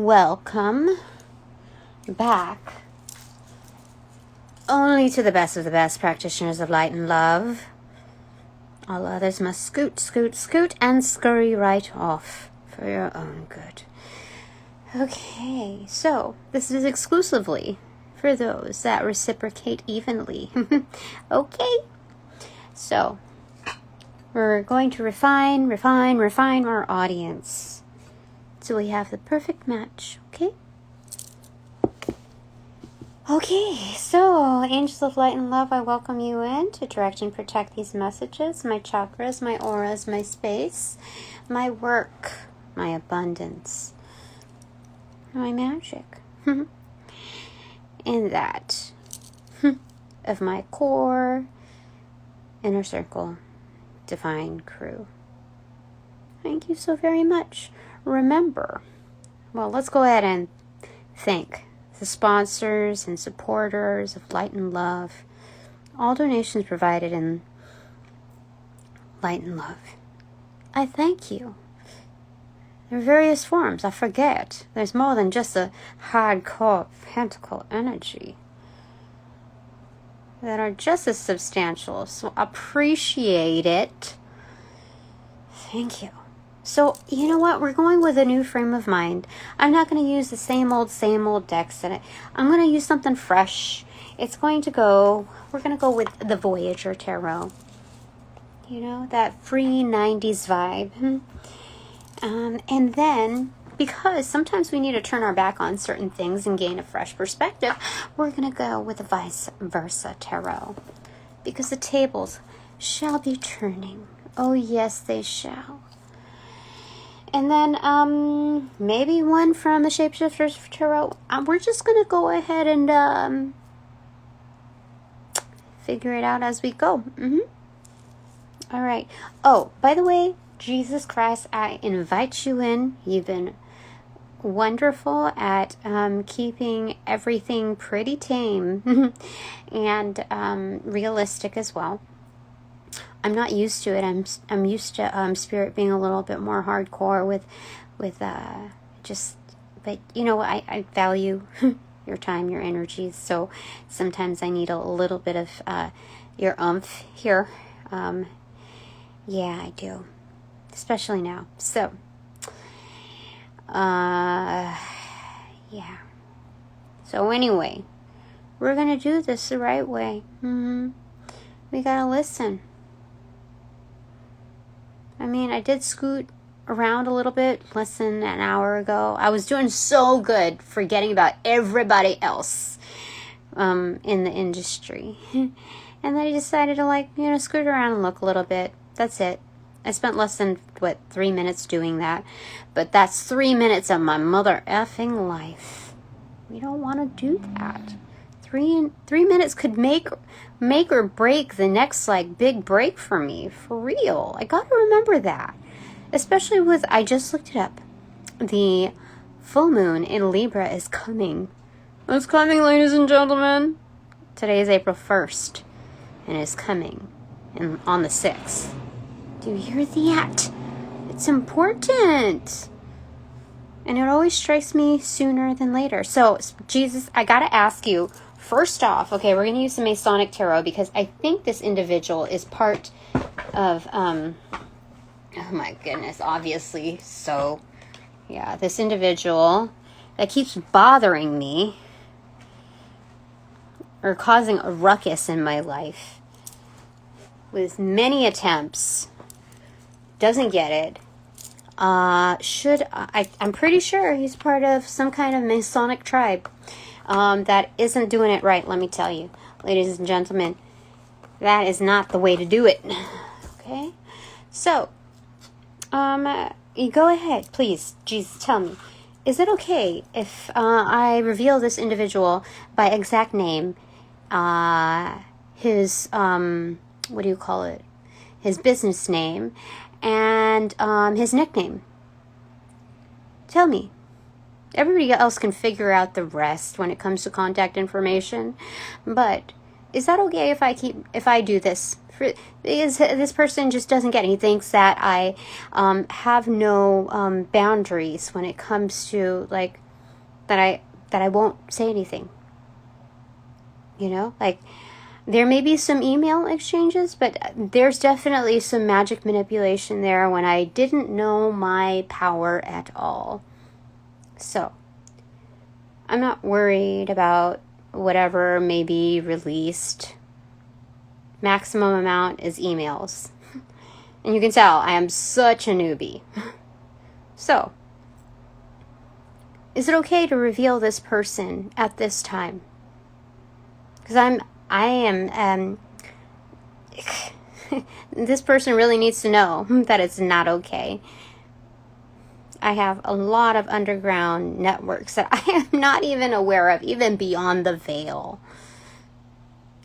welcome back only to the best of the best practitioners of light and love. All others must scoot, scoot, scoot, and scurry right off for your own good. Okay, so this is exclusively for those that reciprocate evenly. Okay, so we're going to refine our audience till we have the perfect match, okay? Okay, so angels of light and love, I welcome you in to direct and protect these messages, my chakras, my auras, my space, my work, my abundance, my magic, and that of my core, inner circle, divine crew. Thank you so very much. Remember, well, let's go ahead and thank the sponsors and supporters of Light and Love. All donations provided in Light and Love. I thank you. There are various forms. I forget. There's more than just a hardcore pentacle energy that are just as substantial. So appreciate it. Thank you. So, you know what? We're going with a new frame of mind. I'm not going to use the same old decks in it. I'm going to use something fresh. We're going to go with the Voyager Tarot. You know, that free 90s vibe. And then, because sometimes we need to turn our back on certain things and gain a fresh perspective, we're going to go with the Vice Versa Tarot. Because the tables shall be turning. Oh, yes, they shall. And then maybe one from the Shapeshifters Tarot. We're just going to go ahead and figure it out as we go. All right. Oh, by the way, Jesus Christ, I invite you in. You've been wonderful at keeping everything pretty tame and realistic as well. I'm not used to it. I'm used to spirit being a little bit more hardcore with but you know, I value your time, your energies. So sometimes I need a little bit of your oomph here. Yeah, I do, especially now. So yeah. So anyway, we're gonna do this the right way. We gotta listen. I mean, I did scoot around a little bit less than an hour ago. I was doing so good forgetting about everybody else in the industry. And then I decided to scoot around and look a little bit. That's it. I spent less than, 3 minutes doing that. But that's 3 minutes of my mother effing life. We don't want to do that. 3 minutes could make or break the next big break for me, for real. I gotta remember that, especially with, I just looked it up, the full moon in Libra is coming. It's coming, ladies and gentlemen. Today is April 1st and it's coming on the 6th. Do you hear that? It's important. And it always strikes me sooner than later. So, Jesus, I gotta ask you, first off, okay, we're going to use the Masonic Tarot because I think this individual is part of, oh my goodness, obviously. So, yeah, this individual that keeps bothering me or causing a ruckus in my life with many attempts, doesn't get it. I'm pretty sure he's part of some kind of Masonic tribe. That isn't doing it right, let me tell you. Ladies and gentlemen, that is not the way to do it. Okay? So, you go ahead, please. Jesus, tell me. Is it okay if I reveal this individual by exact name, his, what do you call it? His business name, and his nickname? Tell me. Everybody else can figure out the rest when it comes to contact information. But is that okay if I do this? Because this person just doesn't get it. He thinks that I have no boundaries when it comes to that I won't say anything. You know, like there may be some email exchanges, but there's definitely some magic manipulation there when I didn't know my power at all. So I'm not worried about whatever may be released. Maximum amount is emails. And you can tell I am such a newbie. So, is it okay to reveal this person at this time? Because I am, this person really needs to know that it's not okay. I have a lot of underground networks that I am not even aware of, even beyond the veil.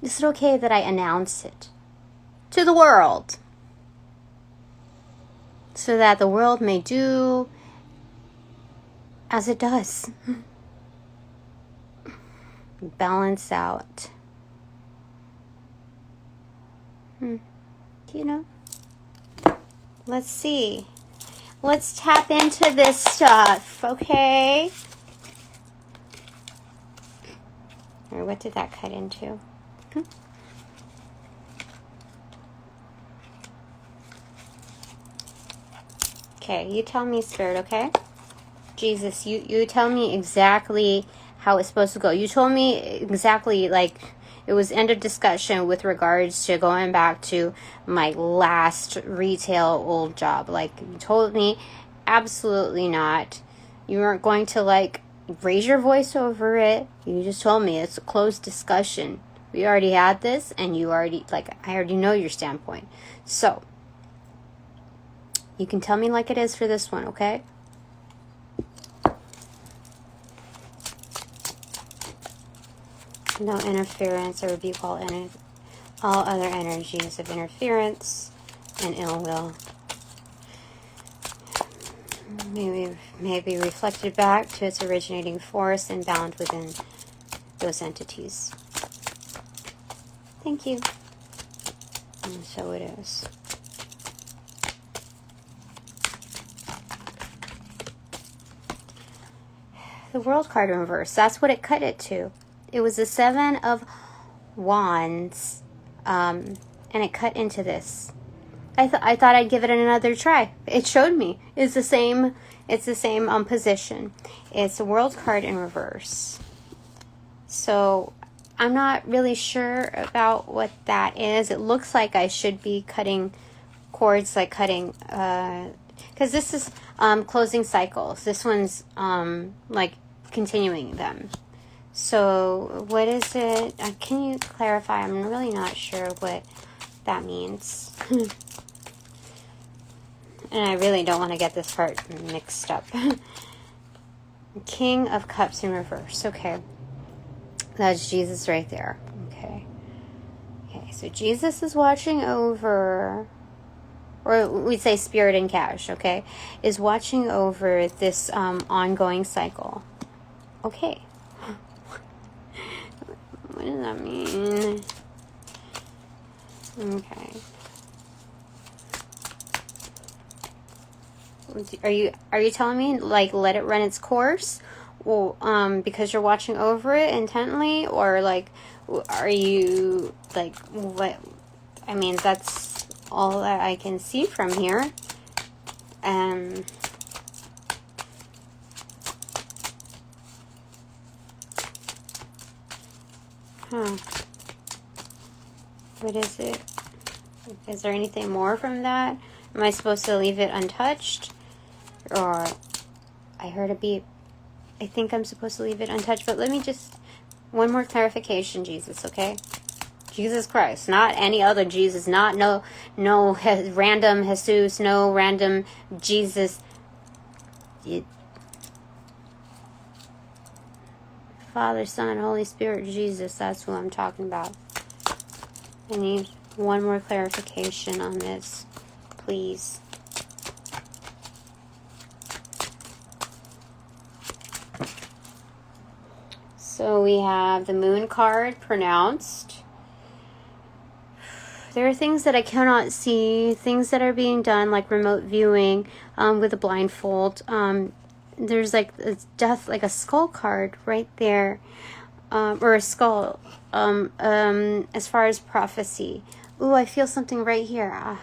Is it okay that I announce it to the world? So that the world may do as it does. Balance out. You know? Let's see. Let's tap into this stuff, okay? Or what did that cut into? Okay, you tell me, Spirit, okay? Jesus, you tell me exactly how it's supposed to go. You told me exactly, like, it was end of discussion with regards to going back to my last retail old job. Like, you told me absolutely not. You weren't going to, like, raise your voice over it. You just told me it's a closed discussion. We already had this, and you already, like, I already know your standpoint. So, you can tell me like it is for this one, okay? No interference, or rebuke all other energies of interference and ill will. May be reflected back to its originating force and bound within those entities. Thank you. And so it is. The World card in reverse. That's what it cut it to. It was the 7 of Wands, and it cut into this. I thought I'd give it another try. It showed me. It's the same. It's the same position. It's the World card in reverse. So I'm not really sure about what that is. It looks like I should be cutting cords, like cutting, because this is closing cycles. This one's like continuing them. So what is it? Can you clarify? I'm really not sure what that means. And I really don't want to get this part mixed up. King of Cups in reverse. Okay. That's Jesus right there. Okay. Okay, so Jesus is watching over, or we'd say Spirit and Cash, okay, is watching over this ongoing cycle. Okay. What does that mean? Okay. Are you telling me, like, let it run its course? Well, because you're watching over it intently, or like, are you like, what? I mean, that's all that I can see from here. What is it? Is there anything more from that? Am I supposed to leave it untouched? Or I heard a beep. I think I'm supposed to leave it untouched, but let me just, one more clarification, Jesus, okay? Jesus Christ, not any other Jesus, not no random Jesus, no random Jesus. Father, Son, Holy Spirit, Jesus, that's who I'm talking about. I need one more clarification on this, please. So we have the Moon card pronounced. There are things that I cannot see, things that are being done, like remote viewing with a blindfold. there's like a death, like a skull card right there, or a skull, as far as prophecy. Ooh, I feel something right here.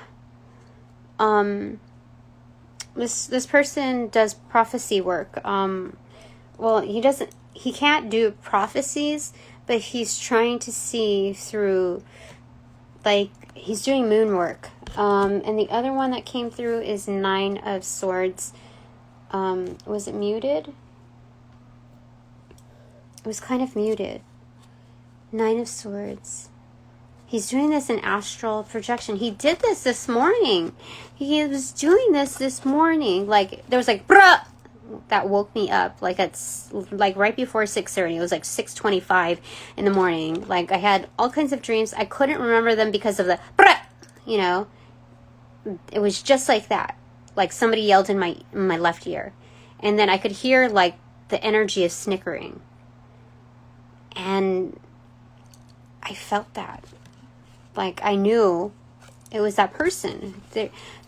This person does prophecy work. Well, he can't do prophecies, but he's trying to see through, like, he's doing moon work. And the other one that came through is 9 of Swords. Was it muted? It was kind of muted. 9 of Swords. He's doing this in astral projection. He did this morning. He was doing this morning. Like, there was like, bruh! That woke me up. Like, it's like right before 6:30. It was like 6:25 in the morning. Like, I had all kinds of dreams. I couldn't remember them because of the, bruh! You know? It was just like that. Like, somebody yelled in my left ear. And then I could hear, like, the energy of snickering. And I felt that. Like, I knew it was that person.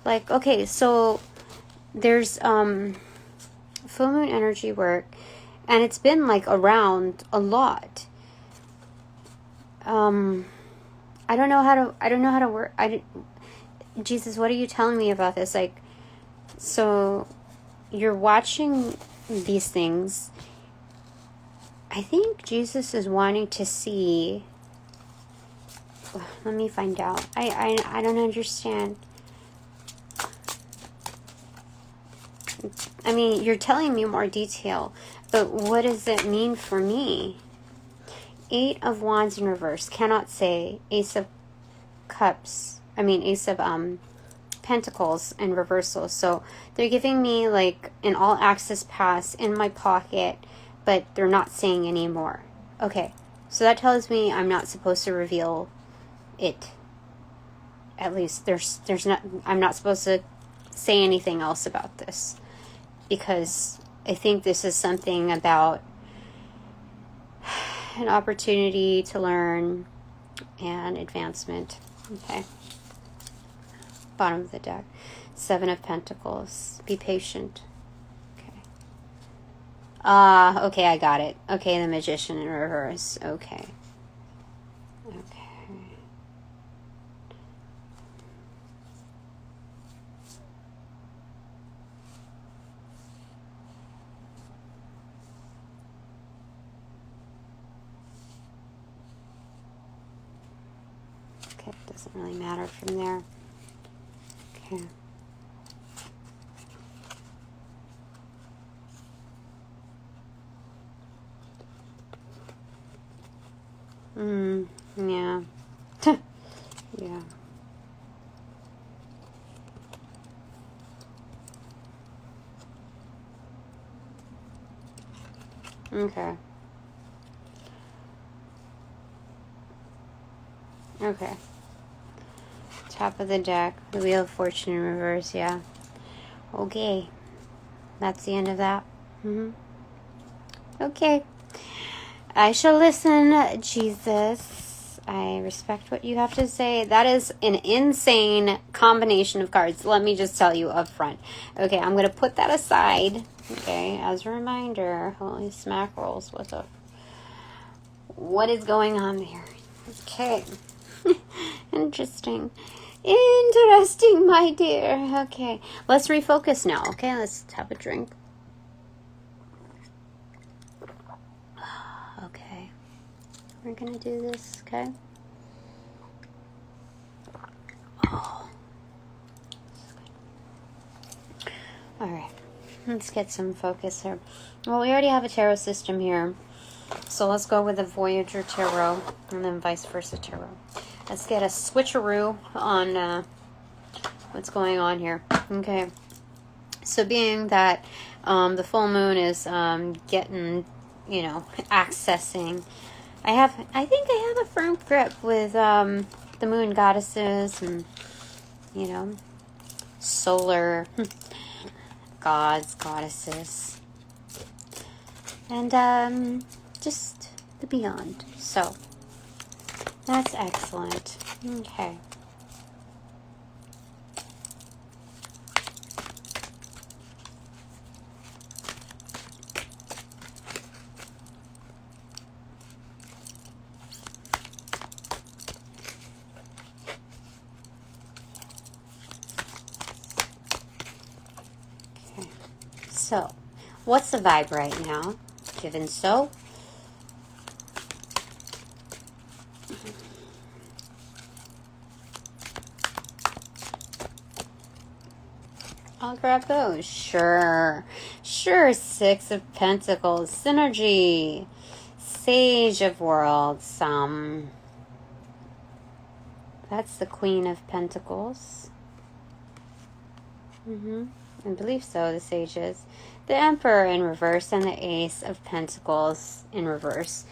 Like, okay, so there's full moon energy work, and it's been like around a lot. I don't know how to work. Jesus, what are you telling me about this? Like, so you're watching these things. I think Jesus is wanting to see. Let me find out. I don't understand. I mean, you're telling me more detail, but what does it mean for me? 8 of Wands in reverse. Cannot say. Ace of Cups. Ace of Pentacles in reversal. So they're giving me like an all access pass in my pocket, but they're not saying any more. Okay, so that tells me I'm not supposed to reveal it. At least I'm not supposed to say anything else about this, because I think this is something about an opportunity to learn and advancement. Okay. Bottom of the deck. 7 of Pentacles. Be patient. Okay. Okay, I got it. Okay, the Magician in reverse. Okay. Okay, doesn't really matter from there. Okay. Yeah. Yeah. Okay. Okay. Top of the deck. The Wheel of Fortune in reverse, yeah. Okay. That's the end of that. Okay. I shall listen, Jesus. I respect what you have to say. That is an insane combination of cards. Let me just tell you up front. Okay, I'm going to put that aside. Okay, as a reminder. Holy smackerels. What is going on there? Okay. Interesting, my dear. Okay, let's refocus now. Okay, let's have a drink. Okay, we're gonna do this. Okay. Oh. All right, let's get some focus here. Well, we already have a tarot system here, so let's go with the Voyager Tarot and then vice versa Tarot. Let's get a switcheroo on what's going on here. Okay. So being that the full moon is getting, accessing, I think I have a firm grip with the moon goddesses and, solar gods, goddesses, and just the beyond. So that's excellent. Okay. So, what's the vibe right now? Given so. I'll grab those. Sure. Sure. Six of Pentacles. Synergy. Sage of Worlds. That's the Queen of Pentacles. I believe so, the Sages. The Emperor in reverse and the Ace of Pentacles in reverse.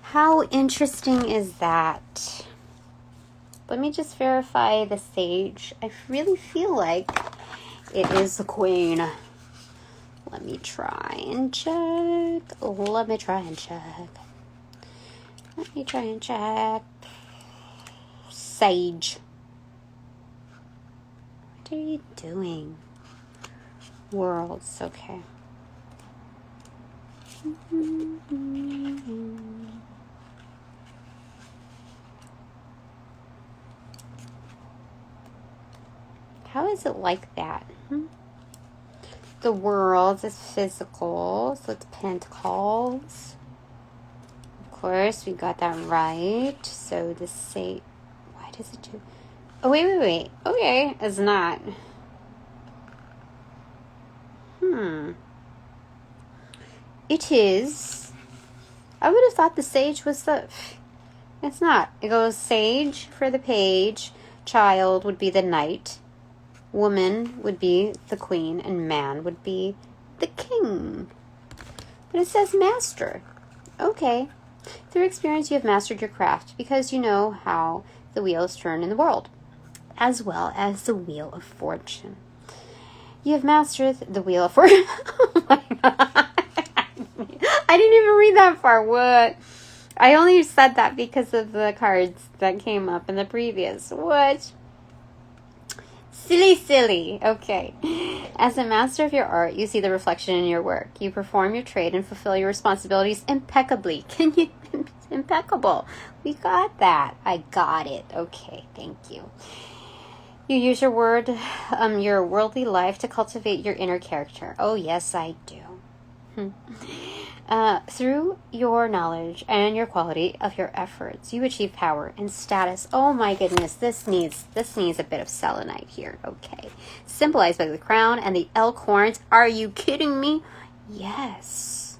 How interesting is that? Let me just verify the Sage. I really feel like it is the Queen. Let me try and check. Let me try and check. Let me try and check. Sage. What are you doing? Worlds, okay. How is it like that? The world is physical, so it's pentacles. Of course, we got that right. So the say, why does it do? Oh, wait. Okay, it's not. It is. I would have thought the Sage was the... It's not. It goes Sage for the page, child would be the knight, woman would be the queen, and man would be the king. But it says master. Okay. Through experience, you have mastered your craft because you know how the wheels turn in the world, as well as the wheel of fortune. You have mastered the wheel of fortune. Oh my God. I didn't even read that far. What? I only said that because of the cards that came up in the previous. What? Silly. Okay. As a master of your art, you see the reflection in your work. You perform your trade and fulfill your responsibilities impeccably. Can you? Impeccable. We got that. I got it. Okay. Thank you. You use your worldly life to cultivate your inner character. Oh, yes, I do. Through your knowledge and your quality of your efforts, you achieve power and status. Oh my goodness, this needs a bit of selenite here. Okay. Symbolized by the crown and the elk horns. Are you kidding me? Yes.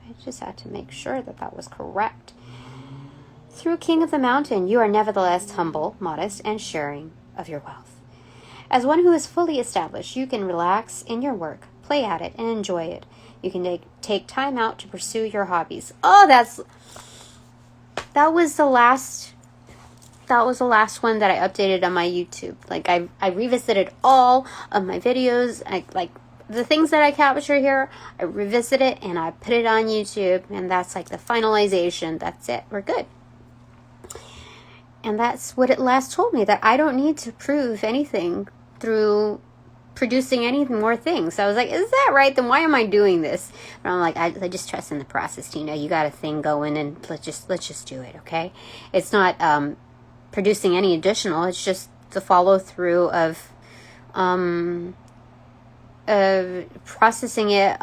I just had to make sure that was correct. Through King of the Mountain, you are nevertheless humble, modest, and sharing of your wealth. As one who is fully established, you can relax in your work, play at it, and enjoy it. You can take time out to pursue your hobbies. Oh, that was the last one that I updated on my YouTube. Like I revisited all of my videos. Like the things that I capture here, I revisit it and I put it on YouTube, and that's like the finalization. That's it. We're good. And that's what it last told me, that I don't need to prove anything through producing any more things. So I was like, is that right? Then why am I doing this? And I'm like, I just trust in the process, Tina. You got a thing going, and let's just do it, okay? It's not producing any additional. It's just the follow through of processing it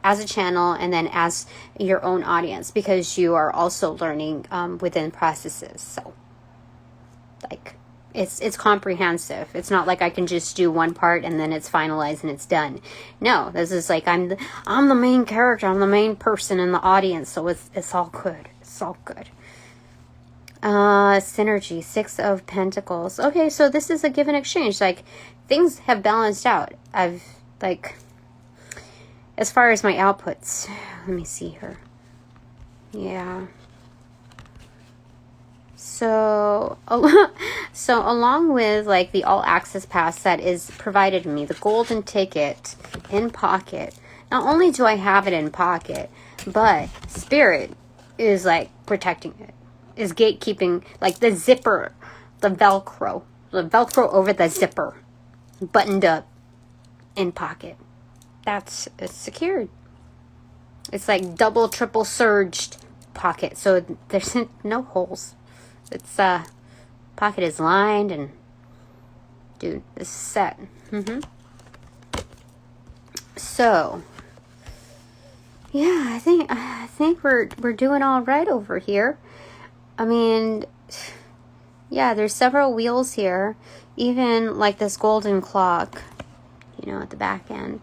as a channel and then as your own audience, because you are also learning within processes. So like it's comprehensive. It's not like I can just do one part and then it's finalized and it's done. No, this is like I'm the main character. I'm the main person in the audience. So it's all good. It's all good. Synergy, Six of Pentacles. Okay, so this is a give and exchange. Like things have balanced out. I've like, as far as my outputs, let me see here. Yeah. So along with like the all access pass that is provided to me, the golden ticket in pocket, not only do I have it in pocket, but Spirit is like protecting it, is gatekeeping, like the zipper, the Velcro over the zipper, buttoned up in pocket. It's secured. It's like double, triple surged pocket. So there's no holes. It's pocket is lined, and dude, this is set. So yeah, I think we're doing all right over here. I mean, yeah, there's several wheels here, even like this golden clock, at the back end.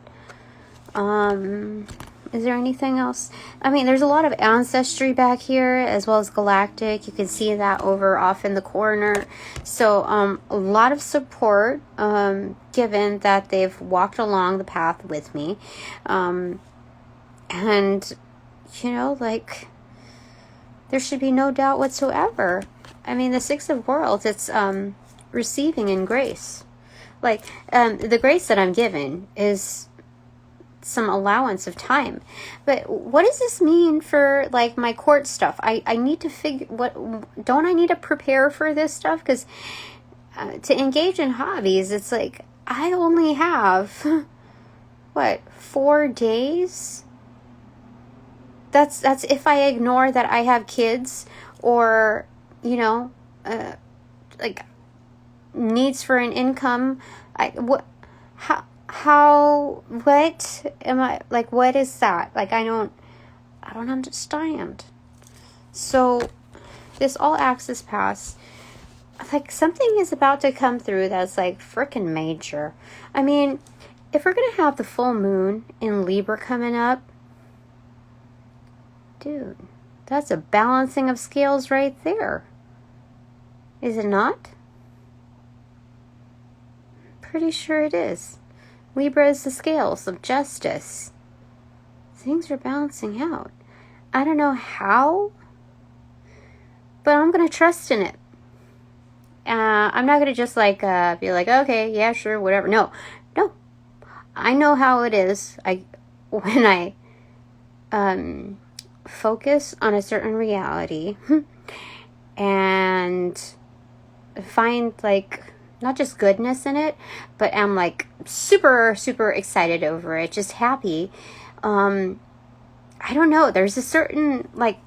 Is there anything else? I mean, there's a lot of ancestry back here, as well as galactic. You can see that over off in the corner. So, a lot of support, given that they've walked along the path with me. And, there should be no doubt whatsoever. I mean, the Six of Worlds, it's, receiving in grace. Like, the grace that I'm given is some allowance of time. But what does this mean for, like, my court stuff? I need to don't I need to prepare for this stuff? Because to engage in hobbies, it's like, I only have, 4 days? That's if I ignore that I have kids or, like, needs for an income. What am I, like, what is that? Like, I don't understand. So, this all access pass, like, something is about to come through that's, like, freaking major. I mean, if we're going to have the full moon in Libra coming up, dude, that's a balancing of scales right there. Is it not? Pretty sure it is. Libra is the scales of justice. Things are balancing out. I don't know how, but I'm going to trust in it. I'm not going to just, like, be like, okay, yeah, sure, whatever. No. I know how it is. When I focus on a certain reality and find, like, not just goodness in it, but I'm, like, super, super excited over it, just happy. I don't know, there's a certain, like,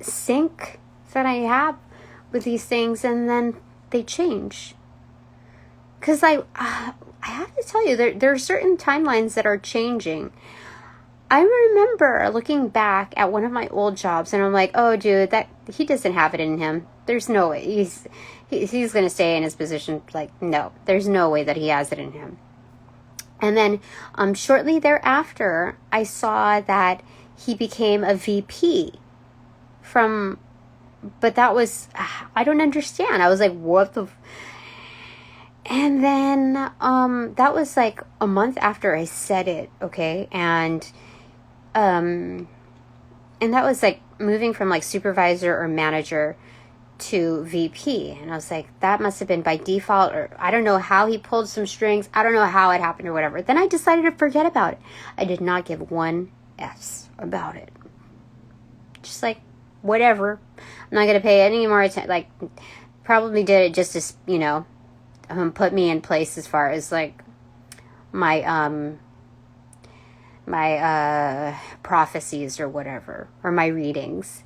sync that I have with these things, and then they change. Because I have to tell you, there are certain timelines that are changing. I remember looking back at one of my old jobs, and I'm like, oh, dude, that he doesn't have it in him. There's no way. He's going to stay in his position. Like, no, there's no way that he has it in him. And then shortly thereafter, I saw that he became a VP but that was, I don't understand. I was like, what the... And then that was like a month after I said it, okay? And that was like moving from, like, supervisor or manager to VP. And I was like, that must have been by default, or I don't know how he pulled some strings. I don't know how it happened or whatever. Then I decided to forget about it. I did not give one S about it. Just like, whatever. I'm not going to pay any more attention. Like, probably did it just to, put me in place as far as, like, my prophecies or whatever, or my readings.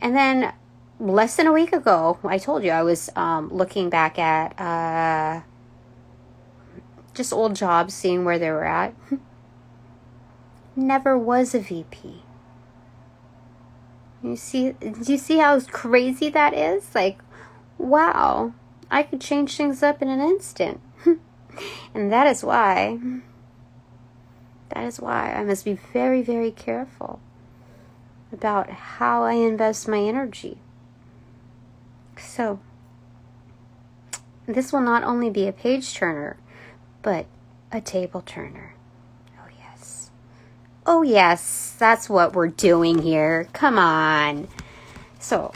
And then less than a week ago, I told you I was looking back at just old jobs, seeing where they were at. Never was a VP. Do you see how crazy that is? Like, wow, I could change things up in an instant. And that is why I must be very, very careful about how I invest my energy. So, this will not only be a page turner, but a table turner. Oh, yes. Oh, yes, that's what we're doing here. Come on. So,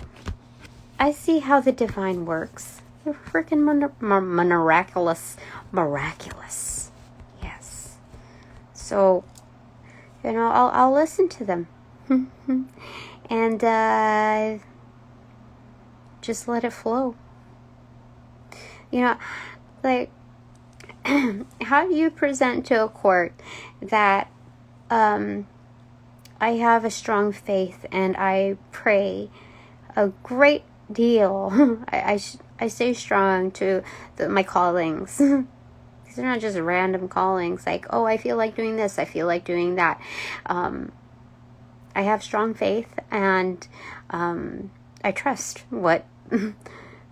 I see how the divine works. They're freaking miraculous. Yes. So, I'll listen to them. And, just let it flow. Like, how do you present to a court that I have a strong faith and I pray a great deal? I stay strong to my callings. These are not just random callings like, oh, I feel like doing this, I feel like doing that. I have strong faith, and I trust what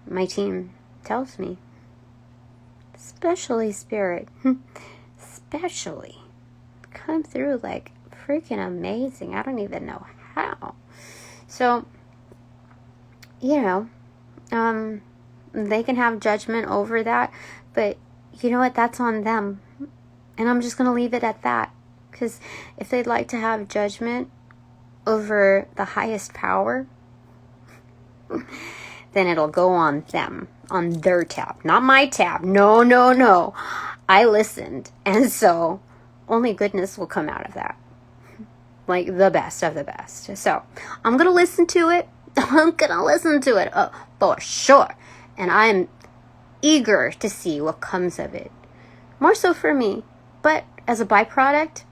my team tells me. Especially Spirit. Especially. Come through like freaking amazing. I don't even know how. So, you know, they can have judgment over that, but you know what? That's on them. And I'm just going to leave it at that. Because if they'd like to have judgment over the highest power, then it'll go on them, on their tab, not my tab. No. I listened. And so only goodness will come out of that. Like the best of the best. So I'm going to listen to it. For sure. And I'm eager to see what comes of it. More so for me. But as a byproduct,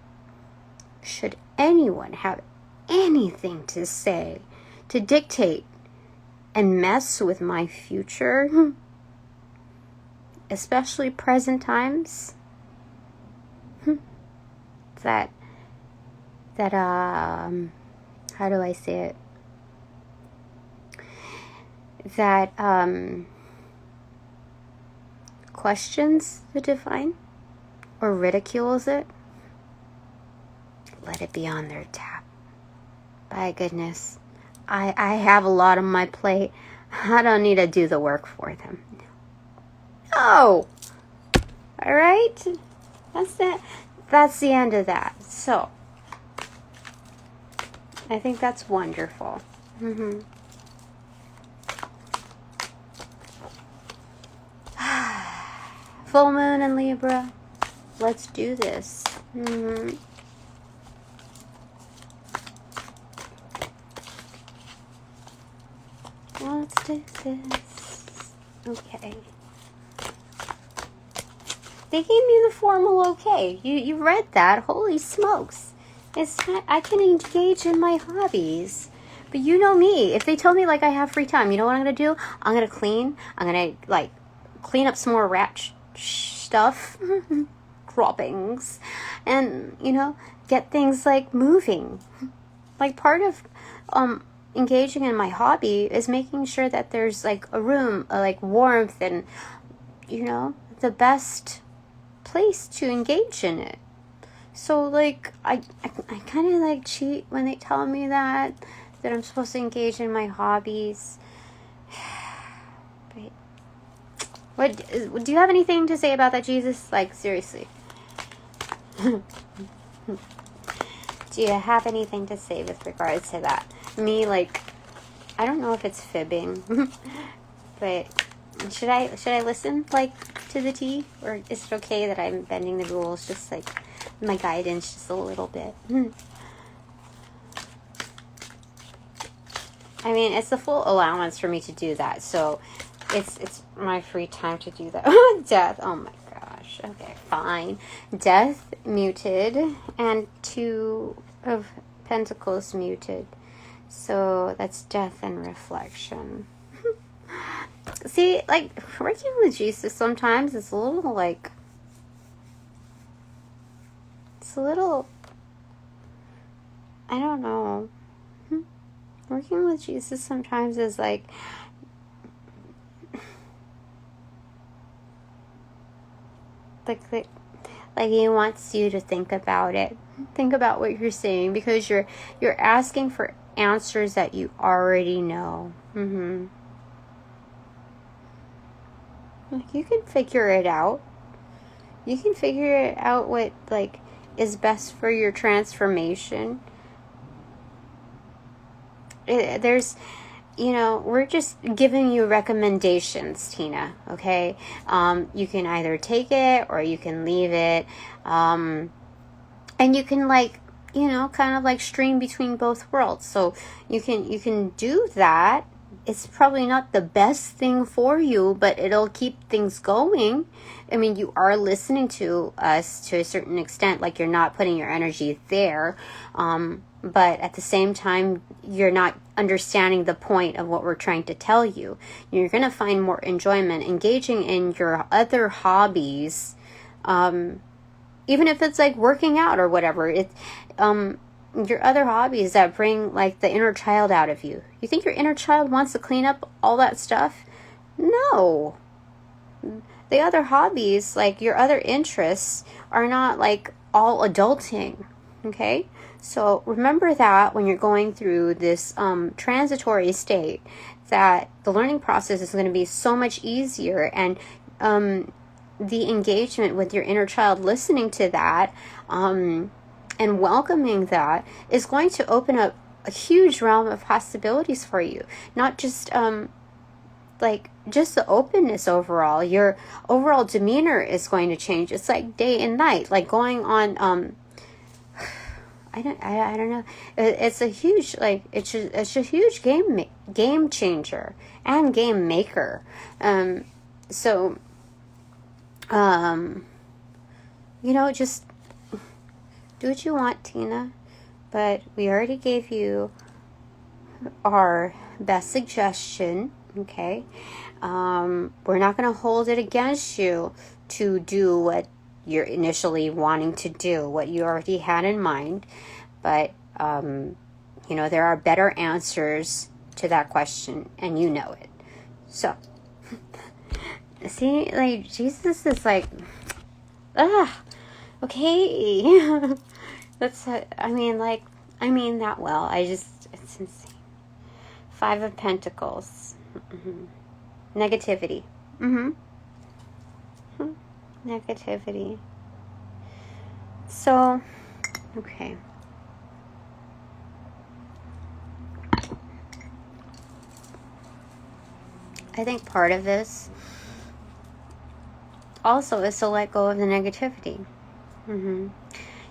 should anyone have anything to say, to dictate, and mess with my future, especially present times, that how do I say it? That questions the divine or ridicules it, let it be on their tab. By goodness, I have a lot on my plate. I don't need to do the work for them. No. All right? That's it. That's the end of that. So, I think that's wonderful. Full moon in Libra. Let's do this. Let's do this. Okay. They gave me the formal okay. You read that. Holy smokes. I can engage in my hobbies. But you know me. If they tell me like I have free time, you know what I'm going to do? I'm going to clean. I'm going to like clean up some more rat stuff. Droppings. And, you know, get things like moving. Like part of engaging in my hobby is making sure that there's like a room, like warmth, and you know, the best place to engage in it. So like I kind of like cheat when they tell me that I'm supposed to engage in my hobbies. But what do you have anything to say about that, Jesus? Like seriously. Do you have anything to say with regards to that? Me, like, I don't know if it's fibbing, but should I listen, like, to the T? Or is it okay that I'm bending the rules, just, like, my guidance just a little bit? I mean, it's the full allowance for me to do that, so it's my free time to do that. Death, oh my gosh, okay, fine. Death muted, and 2 of Pentacles muted. So that's death and reflection. See, like, working with Jesus sometimes is a little, like, I don't know. Working with Jesus sometimes is like he wants you to think about it. Think about what you're saying, because you're asking for answers that you already know. Like, you can figure it out. You can figure it out what, like, is best for your transformation. There's, you know, we're just giving you recommendations, Tina, okay? You can either take it or you can leave it. And you can, like, you know, kind of like stream between both worlds. So you can do that. It's probably not the best thing for you, but it'll keep things going. I mean, you are listening to us to a certain extent, like you're not putting your energy there. But at the same time, you're not understanding the point of what we're trying to tell you. You're going to find more enjoyment engaging in your other hobbies, even if it's like working out or whatever. your other hobbies that bring like the inner child out of you. You think your inner child wants to clean up all that stuff? No. The other hobbies, like your other interests, are not like all adulting. Okay? So remember that when you're going through this transitory state, that the learning process is going to be so much easier, and the engagement with your inner child, listening to that and welcoming that, is going to open up a huge realm of possibilities for you. Not just like just the openness overall. Your overall demeanor is going to change. It's like day and night, like going on I don't know. It's a huge, like, it's a huge game changer and game maker. So, you know, just do what you want, Tina. But we already gave you our best suggestion, okay? We're not going to hold it against you to do what you're initially wanting to do, what you already had in mind. But, you know, there are better answers to that question, and you know it. So, see, like, Jesus is like, okay. That's, I mean that well. It's insane. 5 of Pentacles. Negativity. Negativity. So, okay. I think part of this also is to let go of the negativity.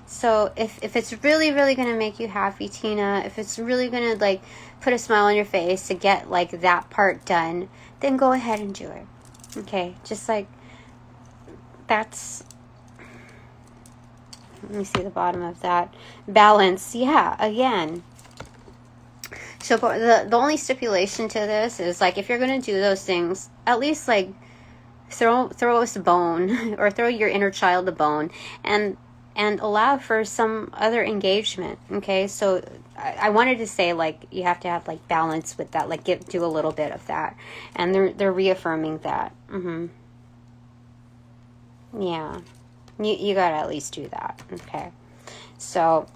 So if it's really, really going to make you happy, Tina, if it's really going to like put a smile on your face to get like that part done, then go ahead and do it. Okay, just like that's, let me see the bottom of that. Balance, yeah, again. So the only stipulation to this is like, if you're going to do those things, at least like throw us a bone or throw your inner child a bone and allow for some other engagement. Okay, so I wanted to say like you have to have like balance with that, like do a little bit of that, and they're reaffirming that. Yeah, you gotta at least do that. Okay, so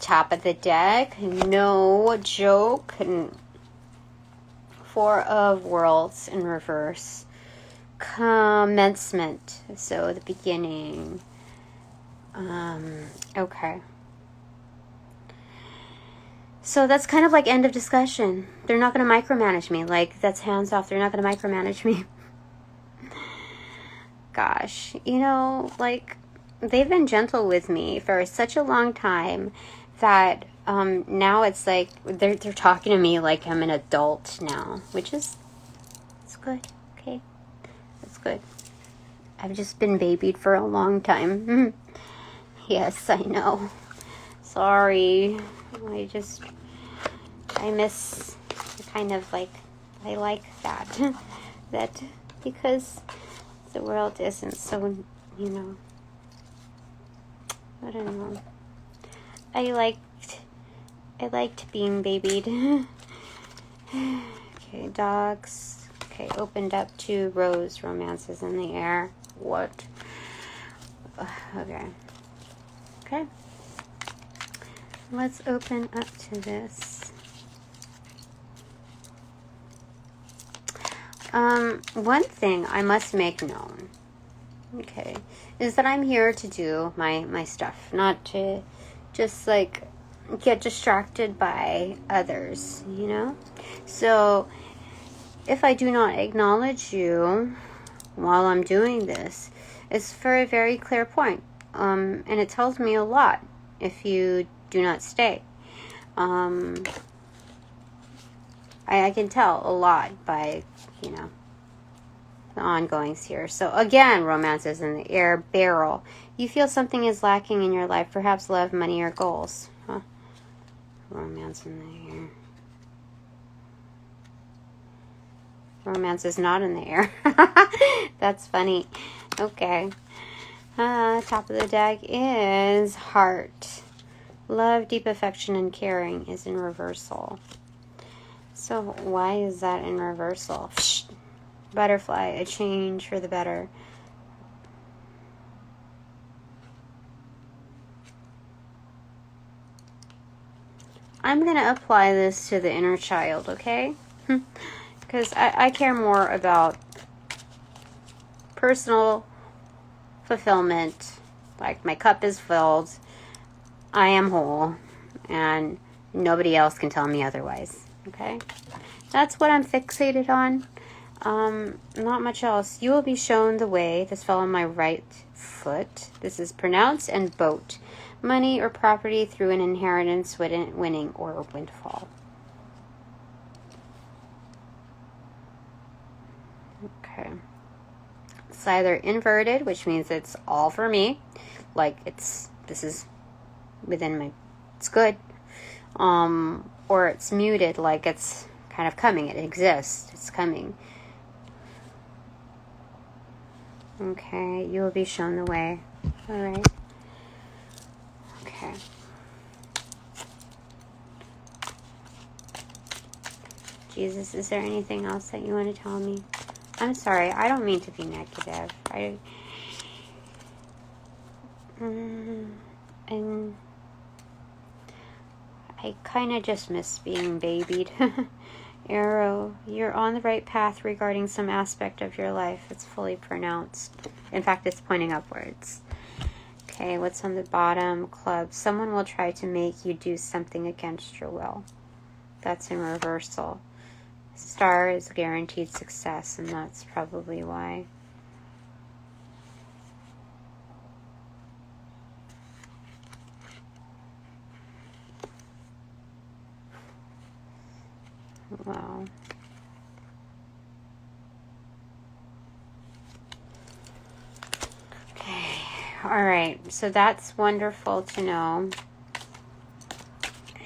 top of the deck, no joke, and 4 of Worlds in reverse. Commencement, so the beginning. Okay. So that's kind of like end of discussion. They're not going to micromanage me. Like, that's hands off. They're not going to micromanage me. Gosh, you know, like, they've been gentle with me for such a long time that now it's like they're talking to me like I'm an adult now, which is, it's good. Okay, that's good. I've just been babied for a long time. Yes, I know. Sorry. I miss kind of like, I like that. That because the world isn't so, you know, I don't know. I liked being babied. Okay, dogs. Okay, opened up 2 rose romances in the air. What? Okay. Okay. Let's open up to this. One thing I must make known, okay, is that I'm here to do my stuff, not to just like get distracted by others, you know? So if I do not acknowledge you while I'm doing this, it's for a very clear point. And it tells me a lot if you do not stay. I can tell a lot by, you know, the ongoings here. So again, romance is in the air. Barrel. You feel something is lacking in your life, perhaps love, money, or goals. Huh? Romance in the air. Romance is not in the air. That's funny. Okay. Top of the deck is heart. Love, deep affection, and caring is in reversal. So why is that in reversal? Butterfly, a change for the better. I'm going to apply this to the inner child, okay? Because I care more about personal fulfillment. Like, my cup is filled. I am whole. And nobody else can tell me otherwise, okay? That's what I'm fixated on. Not much else. You will be shown the way. This fell on my right foot. This is pronounce and boat. Money or property through an inheritance, winning, or windfall. Okay. It's either inverted, which means it's all for me. Like this is within my, it's good. Or it's muted, like it's kind of coming. It exists. It's coming. Okay. You will be shown the way. All right. Okay. Jesus, is there anything else that you want to tell me? I'm sorry, I don't mean to be negative. And I kind of just miss being babied. Arrow, you're on the right path regarding some aspect of your life. It's fully pronounced. In fact, it's pointing upwards. Okay, what's on the bottom? Club. Someone will try to make you do something against your will. That's in reversal. Star is guaranteed success, and that's probably why. Wow. Okay. All right. So that's wonderful to know.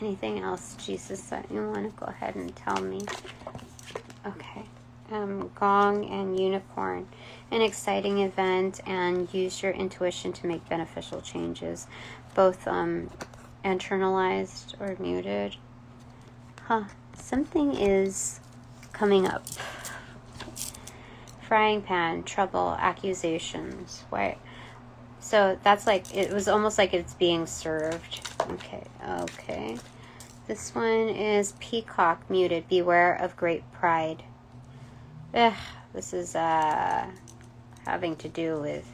Anything else, Jesus, that you want to go ahead and tell me? Okay. Gong and unicorn. An exciting event, and use your intuition to make beneficial changes. Both internalized or muted. Something is coming up. Frying pan, trouble, accusations. Why? So that's like, it was almost like it's being served. Okay. This one is peacock, muted. Beware of great pride. This is having to do with...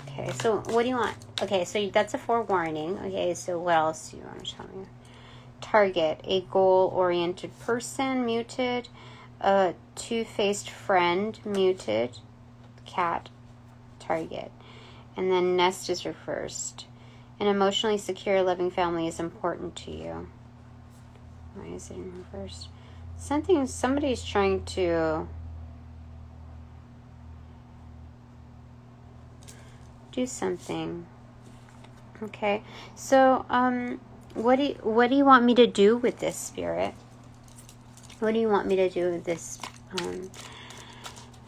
Okay, so what do you want? Okay, so that's a forewarning. Okay, so what else do you want to tell me? Target, a goal-oriented person, muted. A two-faced friend, muted. Cat, target. And then nest is reversed. An emotionally secure, loving family is important to you. Why is it in reverse? Somebody's trying to do something. Okay, so what do you want me to do with this, Spirit? What do you want me to do with this?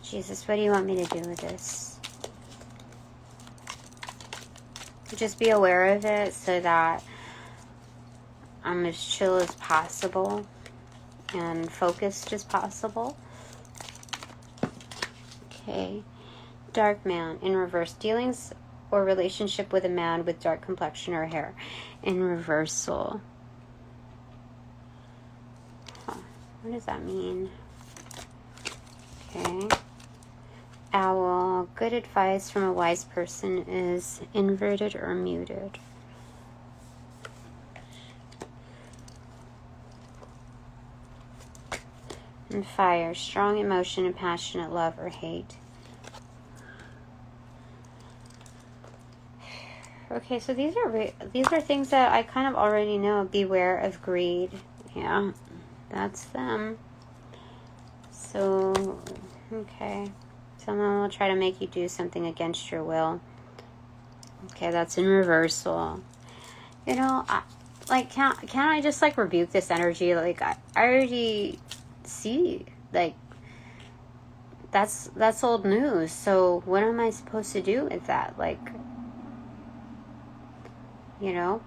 Jesus, what do you want me to do with this? Just be aware of it so that I'm as chill as possible and focused as possible. Okay. Dark man in reverse. Dealings or relationship with a man with dark complexion or hair in reversal. What does that mean? Okay. Owl. Good advice from a wise person is inverted or muted. And fire. Strong emotion and passionate love or hate. Okay, so these are things that I kind of already know. Beware of greed. Yeah, that's them. So, okay. Someone will try to make you do something against your will. Okay, that's in reversal. You know, can't I just like rebuke this energy? Like I already see, like that's old news. So what am I supposed to do with that? Like, you know?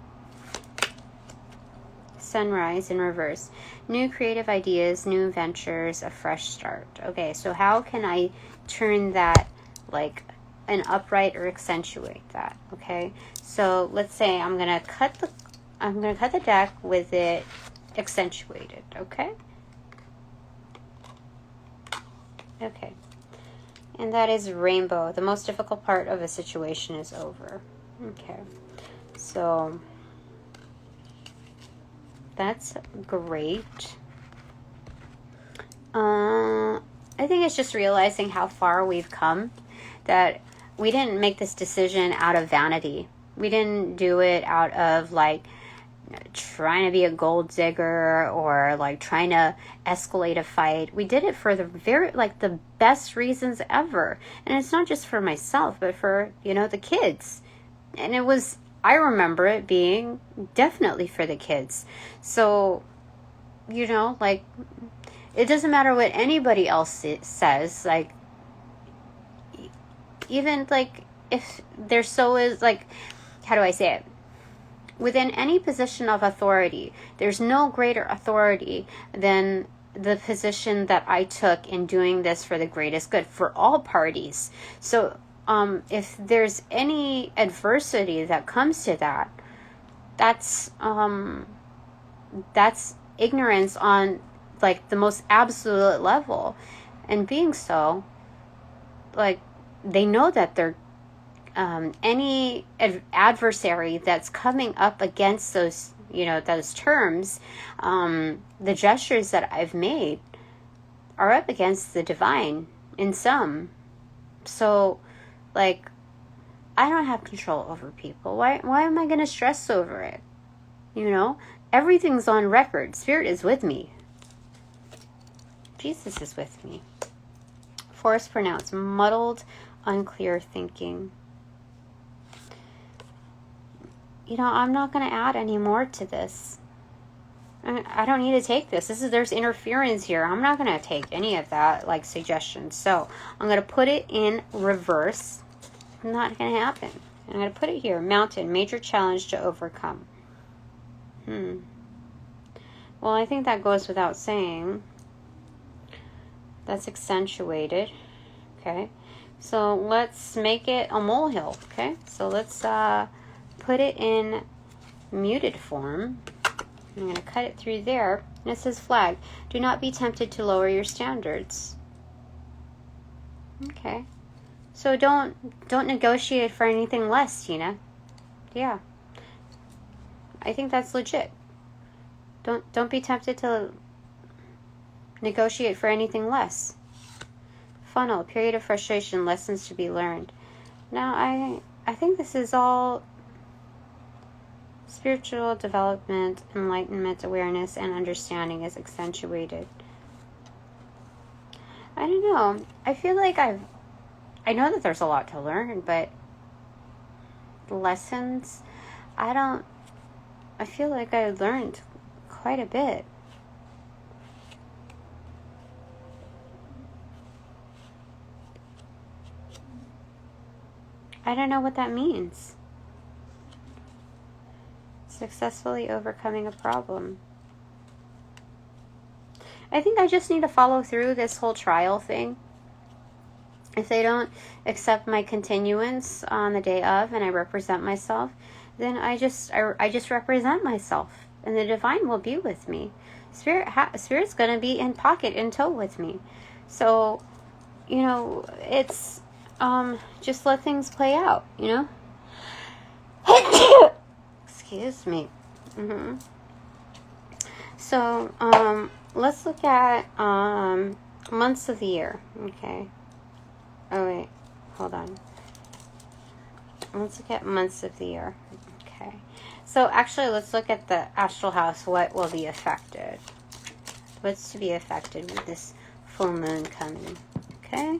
Sunrise in reverse. New creative ideas, new ventures, a fresh start. Okay, so how can I turn that like an upright or accentuate that? Okay, so let's say I'm gonna cut the deck with it accentuated. Okay. Okay. And that is rainbow. The most difficult part of a situation is over. Okay. So that's great. I think it's just realizing how far we've come, that we didn't make this decision out of vanity. We didn't do it out of like trying to be a gold digger or like trying to escalate a fight. We did it for the best reasons ever. And it's not just for myself, but for, the kids. And I remember it being definitely for the kids. So, like, it doesn't matter what anybody else says. Like, even like if there so is like, how do I say it? Within any position of authority, there's no greater authority than the position that I took in doing this for the greatest good for all parties. So if there's any adversity that comes to that, that's ignorance on like the most absolute level. And being so, like, they know that they're any adversary that's coming up against those, those terms, the gestures that I've made are up against the divine in some. So, like, I don't have control over people. Why am I going to stress over it? Everything's on record. Spirit is with me. Jesus is with me. Force pronounced, muddled, unclear thinking. I'm not going to add any more to this. I don't need to take this. There's interference here. I'm not going to take any of that, like, suggestions. So I'm going to put it in reverse. Not going to happen. I'm going to put it here. Mountain, major challenge to overcome. Well, I think that goes without saying. That's accentuated. Okay. So let's make it a molehill. Okay. So let's put it in muted form. I'm going to cut it through there. And it says flag. Do not be tempted to lower your standards. Okay. So don't negotiate for anything less, Tina. Yeah. I think that's legit. Don't be tempted to negotiate for anything less. Funnel, period of frustration, lessons to be learned. Now, I think this is all spiritual development, enlightenment, awareness, and understanding is accentuated. I don't know. I feel like I know that there's a lot to learn, but lessons, I feel like I learned quite a bit. I don't know what that means. Successfully overcoming a problem. I think I just need to follow through this whole trial thing. If they don't accept my continuance on the day of and I represent myself, then I just represent myself, and the divine will be with me. Spirit's going to be in pocket and tow with me. So, it's just let things play out, Excuse me. So, let's look at months of the year. Okay. Oh, wait. Hold on. Let's look at months of the year. Okay. So, actually, let's look at the astral house. What will be affected? What's to be affected with this full moon coming? Okay.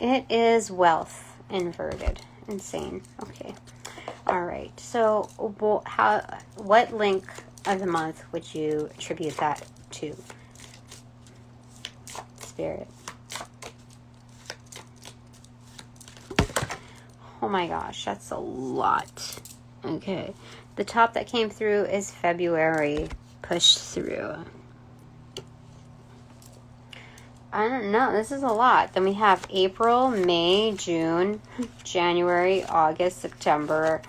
It is wealth inverted. Insane. Okay. All right. So, what link of the month would you attribute that to? Spirit. Oh my gosh, that's a lot. Okay. The top that came through is February. Push through. I don't know. This is a lot. Then we have April, May, June, January, August, September,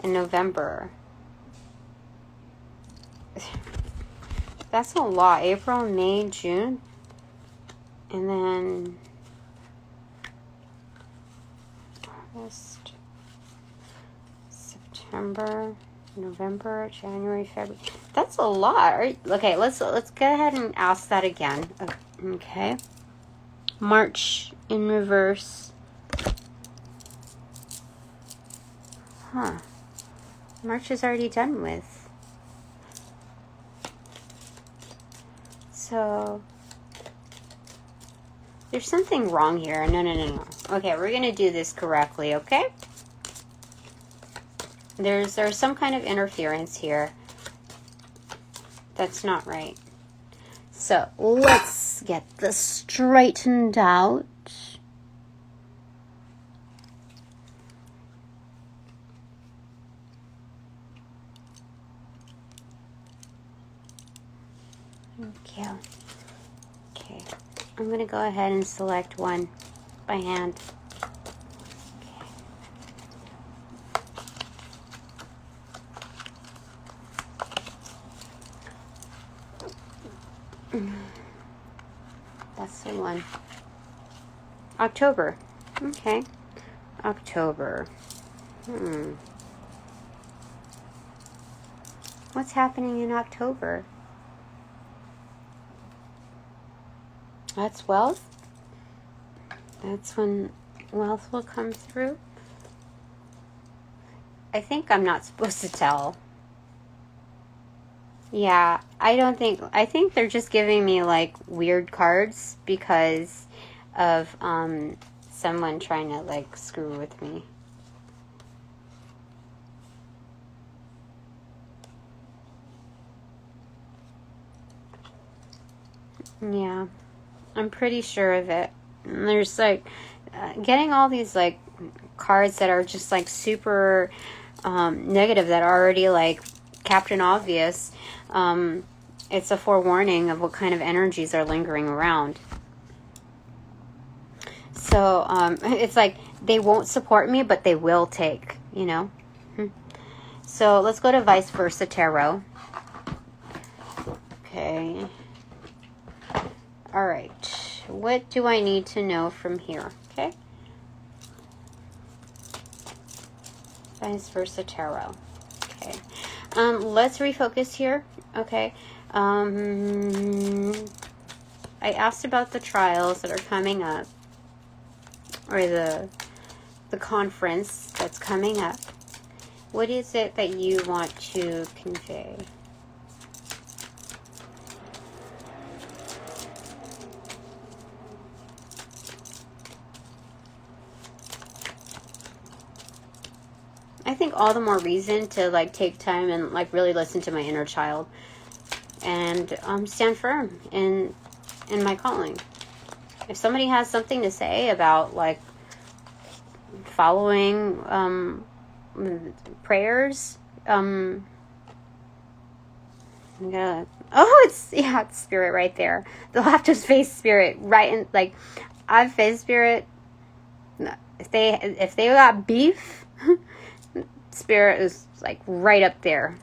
and November. That's a lot. April, May, June. And then August, September, November, January, February. That's a lot. Right? Okay, let's go ahead and ask that again. Okay. March in reverse. Huh. March is already done with. So there's something wrong here. No. Okay, we're going to do this correctly, okay? There's some kind of interference here. That's not right. So let's get this straightened out. Okay. I'm going to go ahead and select one by hand. That's the one. October. Okay. October. What's happening in October? That's wealth. That's when wealth will come through. I think I'm not supposed to tell. Yeah, I think they're just giving me like weird cards because of someone trying to like screw with me. Yeah, I'm pretty sure of it. And there's like getting all these like cards that are just like super negative that are already like Captain Obvious. It's a forewarning of what kind of energies are lingering around. So it's like they won't support me, but they will take, you know. So let's go to Vice Versa Tarot. Okay. All right. What do I need to know from here? Okay. Vice Versa Tarot. Okay. Let's refocus here. Okay. I asked about the trials that are coming up, or the conference that's coming up. What is it that you want to convey? I think all the more reason to like take time and like really listen to my inner child and stand firm in my calling. If somebody has something to say about like following prayers, it's spirit right there. They'll have to face spirit right in, like I've faced spirit. If they got beef, spirit is like right up there.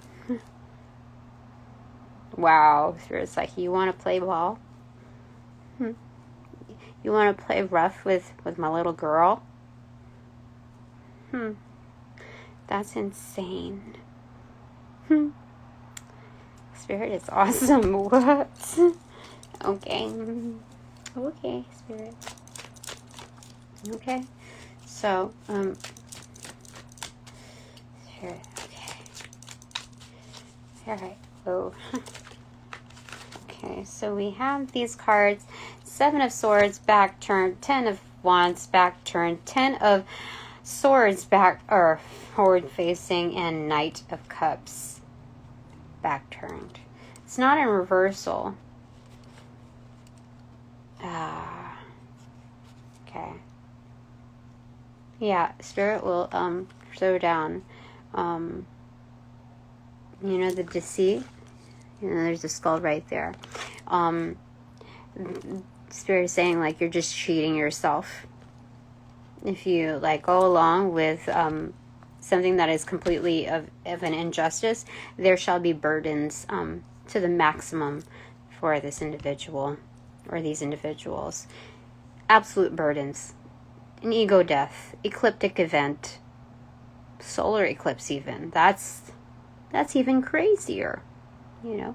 Wow, spirit's like, you want to play ball? You want to play rough with my little girl? That's insane. Spirit is awesome. What? Okay, spirit. Okay, so spirit. Okay. All right. Oh. Okay, so we have these cards: 7 of Swords back turned, 10 of Wands back turned, 10 of Swords back or forward facing, and Knight of Cups back turned. It's not in reversal. Okay. Yeah, spirit will throw down You know, the deceit. You know, there's a skull right there. Spirit is saying, like, you're just cheating yourself. If you, like, go along with something that is completely of an injustice, there shall be burdens to the maximum for this individual or these individuals. Absolute burdens. An ego death, ecliptic event, solar eclipse even. That's even crazier, you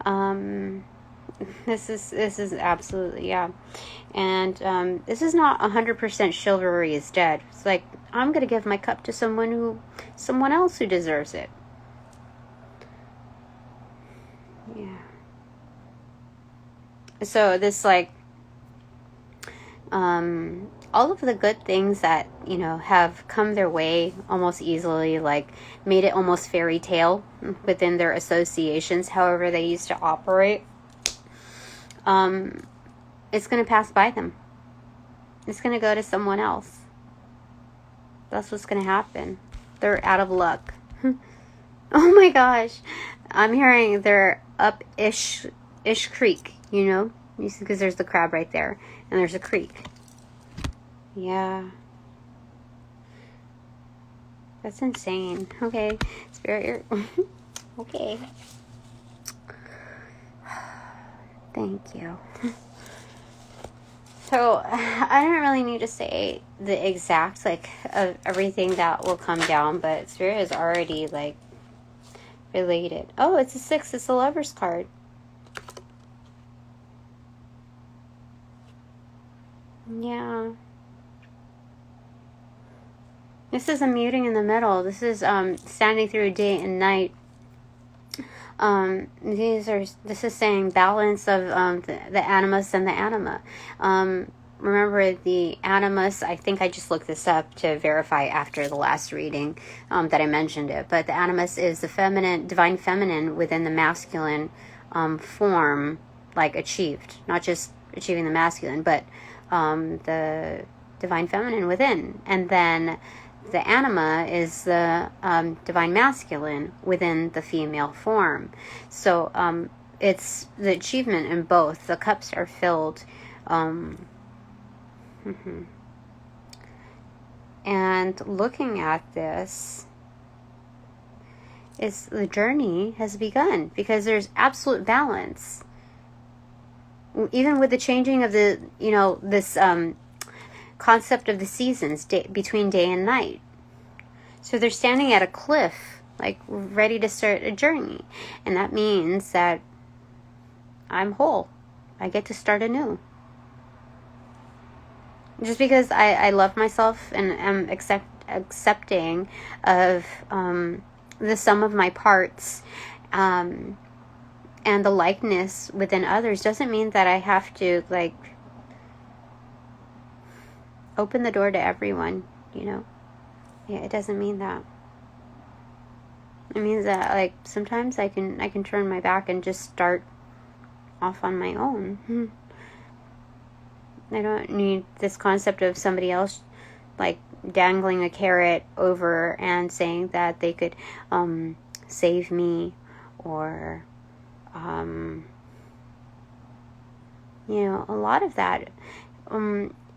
know. This is absolutely, yeah. And this is not 100% chivalry is dead. It's like, I'm going to give my cup to someone else who deserves it. Yeah. So this, like, all of the good things that, you know, have come their way almost easily, like made it almost fairy tale within their associations, however they used to operate, it's going to pass by them. It's going to go to someone else. That's what's going to happen. They're out of luck. Oh my gosh. I'm hearing they're up Ish Creek, you know, because there's the crab right there, and there's a creek. Yeah. That's insane. Okay. Spirit, okay. Thank you. So, I don't really need to say the exact, like, of everything that will come down, but Spirit is already, like, related. Oh, it's a 6. It's a Lover's card. Yeah. This is a muting in the middle. This is standing through day and night. This is saying balance of the animus and the anima. Remember the animus, I think I just looked this up to verify after the last reading that I mentioned it, but the animus is the feminine, divine feminine within the masculine form, like achieved, not just achieving the masculine, but the divine feminine within. And then the anima is the divine masculine within the female form. So it's the achievement in both. The cups are filled. And looking at this, is the journey has begun because there's absolute balance. Even with the changing of the, you know, this concept of the seasons between day and night. So they're standing at a cliff, like ready to start a journey. And that means that I'm whole. I get to start anew. Just because I love myself and am accepting of the sum of my parts and the likeness within others doesn't mean that I have to, like, open the door to everyone, you know. Yeah, it doesn't mean that. It means that, like, sometimes I can turn my back and just start off on my own. I don't need this concept of somebody else, like, dangling a carrot over and saying that they could save me, or you know, a lot of that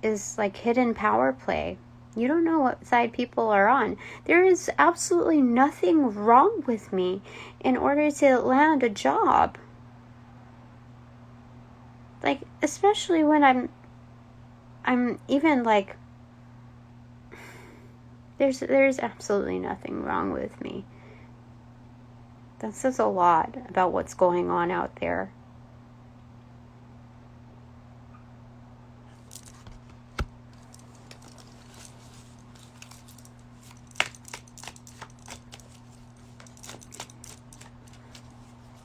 is like hidden power play. You don't know what side people are on. There is absolutely nothing wrong with me in order to land a job. Like, especially when I'm even like, there's absolutely nothing wrong with me. That says a lot about what's going on out there.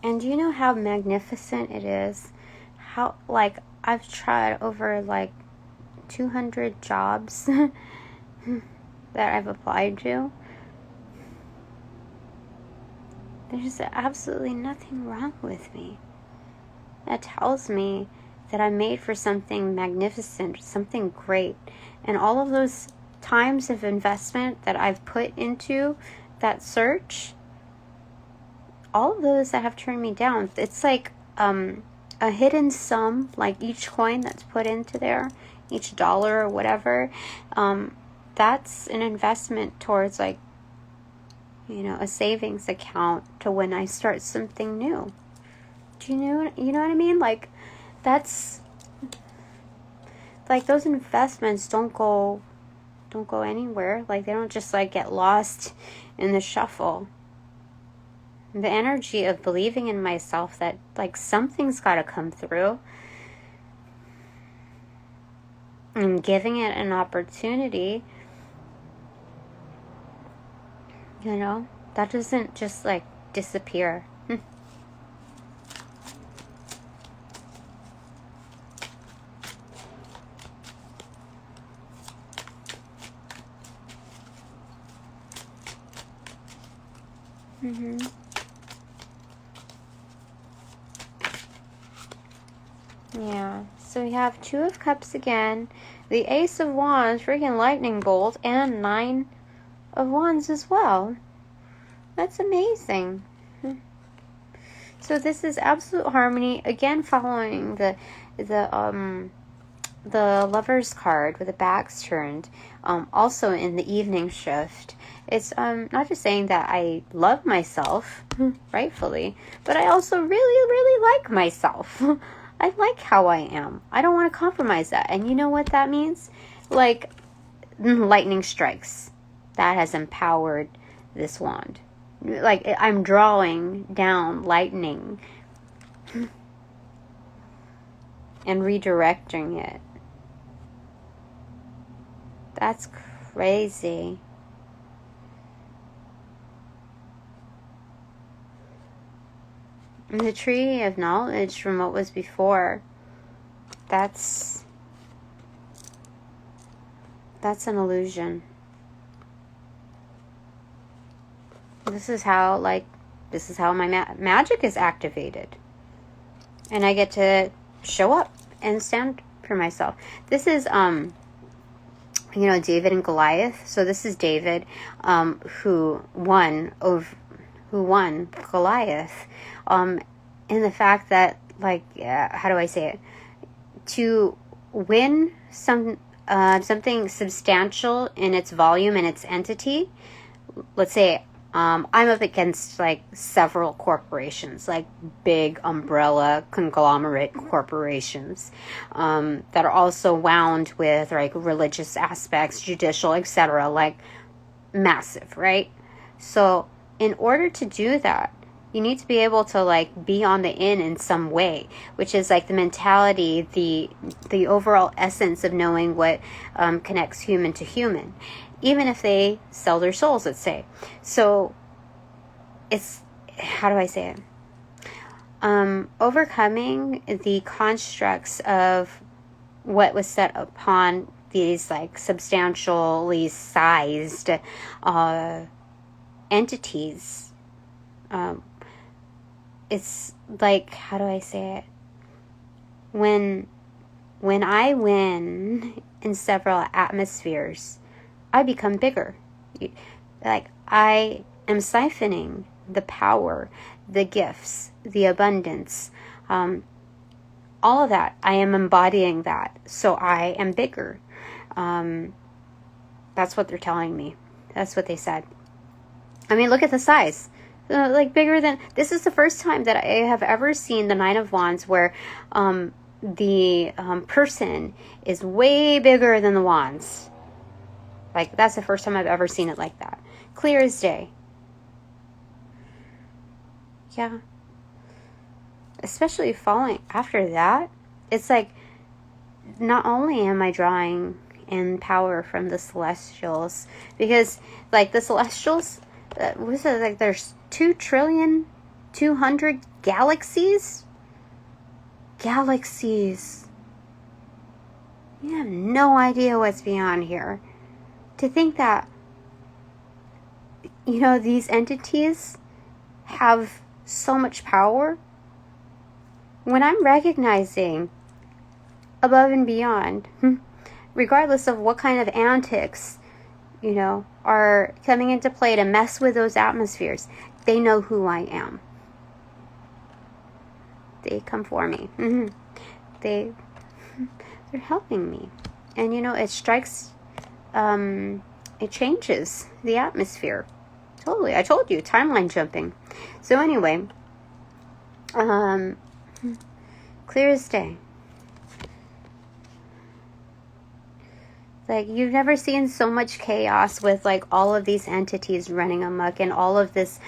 And do you know how magnificent it is? How, like, I've tried over, like, 200 jobs that I've applied to. There's absolutely nothing wrong with me. That tells me that I'm made for something magnificent, something great. And all of those times of investment that I've put into that search, all of those that have turned me down, it's like a hidden sum, like each coin that's put into there, each dollar or whatever, that's an investment towards like, a savings account to when I start something new. Do you know what I mean? Like, that's like those investments don't go anywhere. Like, they don't just like get lost in the shuffle. The energy of believing in myself that like something's got to come through, and giving it an opportunity, that doesn't just like disappear. Yeah, so we have Two of Cups again, the Ace of Wands, freaking lightning bolt, and Nine of Wands as well. That's amazing. So this is absolute harmony, again following the Lover's card with the backs turned, also in the evening shift. It's not just saying that I love myself, rightfully, but I also really, really like myself. I like how I am. I don't want to compromise that. And you know what that means? Like, lightning strikes. That has empowered this wand. Like, I'm drawing down lightning and redirecting it. That's crazy. And the Tree of Knowledge from what was before, that's an illusion. This is how my magic is activated. And I get to show up and stand for myself. This is, David and Goliath. So this is David, who won Goliath. In the fact that, like, how do I say it? To win something substantial in its volume and its entity, let's say I'm up against like several corporations, like big umbrella conglomerate corporations, that are also wound with like religious aspects, judicial, etc., like massive, right? So in order to do that, you need to be able to like be on the in some way, which is like the mentality, the overall essence of knowing what connects human to human, even if they sell their souls, let's say. So it's, how do I say it? Overcoming the constructs of what was set upon these like substantially sized entities. It's like, how do I say it? When I win in several atmospheres, I become bigger. Like, I am siphoning the power, the gifts, the abundance, all of that. I am embodying that, so I am bigger. That's what they're telling me. That's what they said. I mean, look at the size. Like, bigger than... This is the first time that I have ever seen the Nine of Wands where the person is way bigger than the wands. Like, that's the first time I've ever seen it like that. Clear as day. Yeah. Especially following after that, it's like, not only am I drawing in power from the celestials, because, like, the celestials, was it like there's 2,200,000,000 galaxies? Galaxies. You have no idea what's beyond here. To think that, these entities have so much power, when I'm recognizing above and beyond, regardless of what kind of antics, are coming into play to mess with those atmospheres, they know who I am. They come for me. They're helping me. And it strikes, it changes the atmosphere. Totally. I told you, timeline jumping. So anyway, clear as day. Like, you've never seen so much chaos with, like, all of these entities running amok and all of this.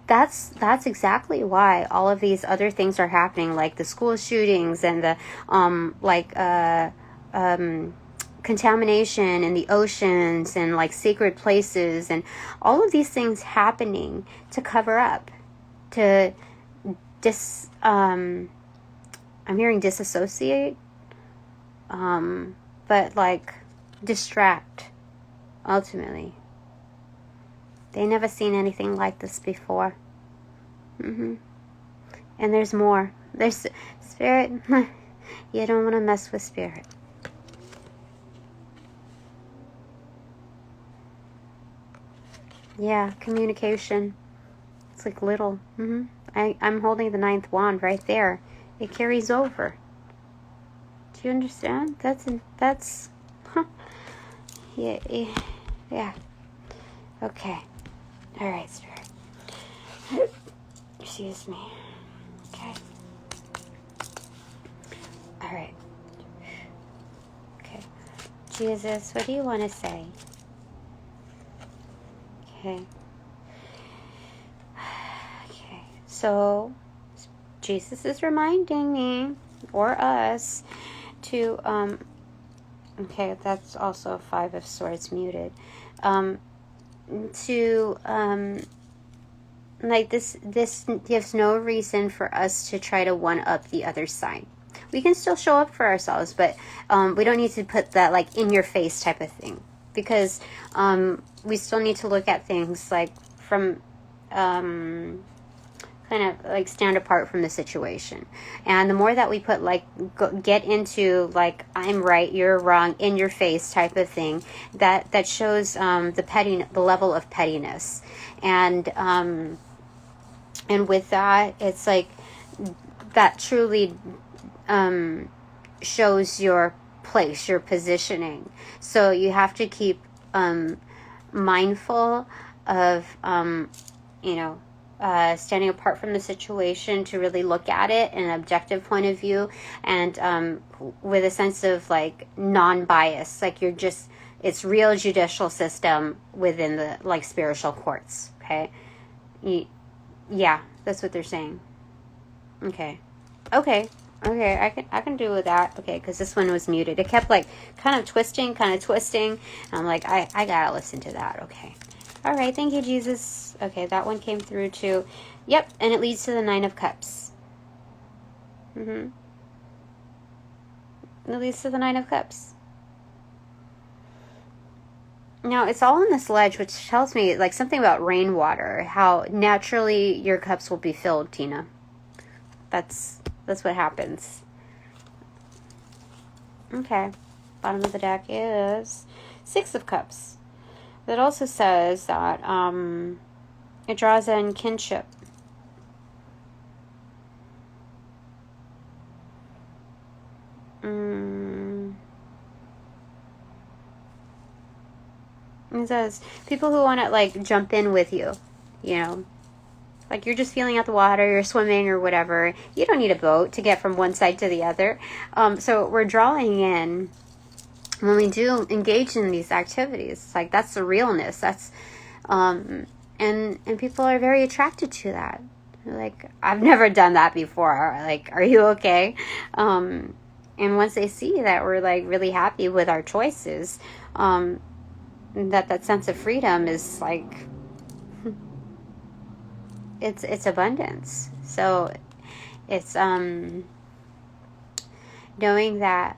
That's exactly why all of these other things are happening, like the school shootings and the contamination in the oceans and like sacred places and all of these things happening to cover up, to I'm hearing disassociate, but like distract. Ultimately, they never seen anything like this before. And there's more. There's spirit. You don't want to mess with spirit. Yeah, communication. It's like little. I'm holding the 9th wand right there. It carries over. Do you understand? That's. Yeah. Okay. All right, spirit. Excuse me. Okay. All right. Okay. Jesus, what do you want to say? Okay. Okay. So, Jesus is reminding me, or us, to, okay, that's also 5 of Swords muted. Like this gives no reason for us to try to one-up the other side. We can still show up for ourselves, but we don't need to put that like in your face type of thing, because we still need to look at things like from kind of like stand apart from the situation. And the more that we put like get into like I'm right, you're wrong, in your face type of thing, that shows the level of pettiness. And with that, it's like that truly shows your place, your positioning. So you have to keep mindful of standing apart from the situation, to really look at it in an objective point of view, and with a sense of like non-bias, like it's real judicial system within the like spiritual courts. Okay. Yeah, that's what they're saying. Okay, I can do with that. Okay, because this one was muted. It kept like kind of twisting. And I'm like, I gotta listen to that. Okay. All right, thank you, Jesus. Okay, that one came through too. Yep, and it leads to the 9 of Cups. It leads to the 9 of Cups. Now, it's all on this ledge, which tells me like something about rainwater, how naturally your cups will be filled, Tina. That's what happens. Okay, bottom of the deck is 6 of Cups. That also says that it draws in kinship. It says people who want to like jump in with you, like you're just feeling out the water, you're swimming or whatever. You don't need a boat to get from one side to the other. So we're drawing in. When we do engage in these activities, like that's the realness. That's and people are very attracted to that. They're like, I've never done that before. Like, are you okay? And once they see that we're like really happy with our choices, that sense of freedom is like it's abundance. So it's knowing that